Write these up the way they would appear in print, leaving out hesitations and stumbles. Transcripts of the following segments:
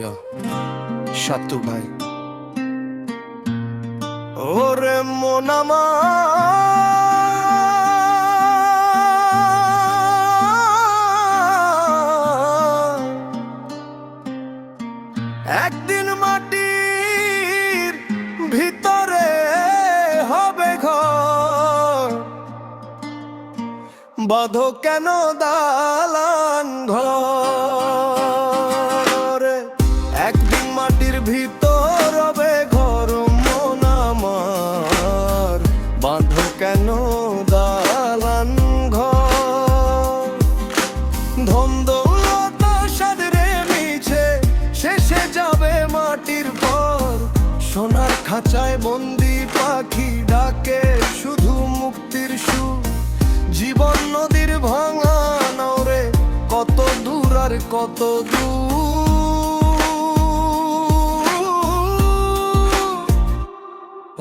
Yo, Shatu ভাই। ওরে মন একদিন মাটির ভিতরে হবে ঘর, বাঁধো কেন দালান ঘর। একদিন মাটির ভিতর হবে ঘর মন আমার, বাঁধো কেন দালান ঘর। ধন দৌলত সাদরে মিছে শেষে যাবে মাটির পর, সোনার খাঁচায় বন্দি পাখি ডাকে শুধু মুক্তির সুর। জীবন নদীর ভাঙা নাও রে, কত দূর আর কত দূর।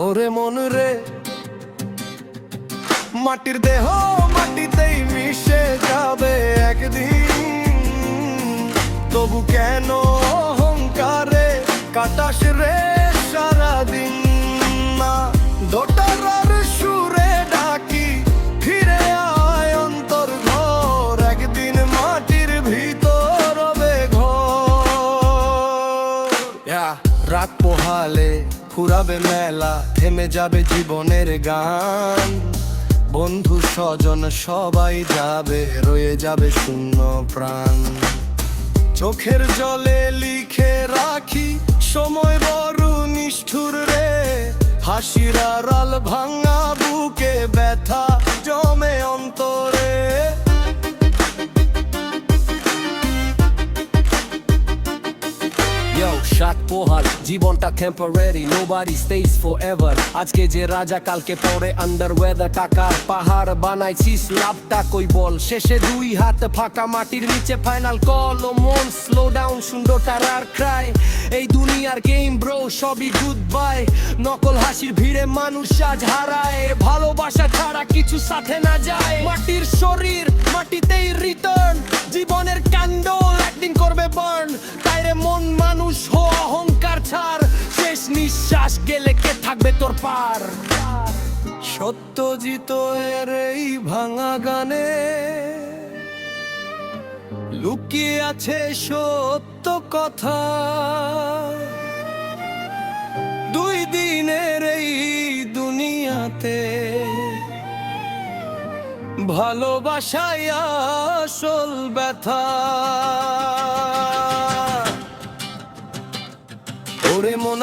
ওরে মন রে, মাটির দেহ মাটিতেই মিশে যাবে একদিন, তবু কেন অহংকারে কাটাস রে সারাদিন। না দোটারার সুরে ডাকি ফিরে আয় অন্তর ঘর, একদিন মাটির ভিতর হবে ঘর। রাত পোহালে ফুরাবে মেলা, থেমে যাবে জীবনের গান। বন্ধু স্বজন সবাই যাবে, রয়ে যাবে শূন্য প্রাণ। চোখের জলে লিখে রাখি সময় বড় নিষ্ঠুর রে, হাসির আড়াল ভাঙা বুকে ব্যথা জমে অন্তরে। Yo, সাত পোহাল জীবনটা টেম্পোরারি, নোবডি স্টেজ ফরএভার। আজকে যে রাজা কালকে পরে আন্ডার ওয়েদার। টাকার পাহাড় বানাইছিস, লাভটা কই বল? শেষে দুই হাত ফাঁকা, মাটির নিচে ফাইনাল কল। ও মন স্লো ডাউন, সুন্দর তারার ক্রাই। এই দুনিয়ার গেম ব্রো, সবই গুড বাই। নকল হাসির ভিড়ে মানুষ আজ হারায়, ভালোবাসা ছাড়া কিছু সাথে না যায়। মাটির শরীর মাটিতেই রিটার্ন, জীবনের কান্ডল একদিন করবে বার্ন। তাইরে মন মানুষ হো, অহংকার ছাড়, শেষ নিঃশ্বাস গেলে কে থাকবে তোর পার? সত্যজিৎ এর এই ভাঙা গানে লুকিয়ে আছে সত্য কথা। দুই দিনের এই দুনিয়াতে ভালোবাসায় আসল ব্যথা। ওরে মন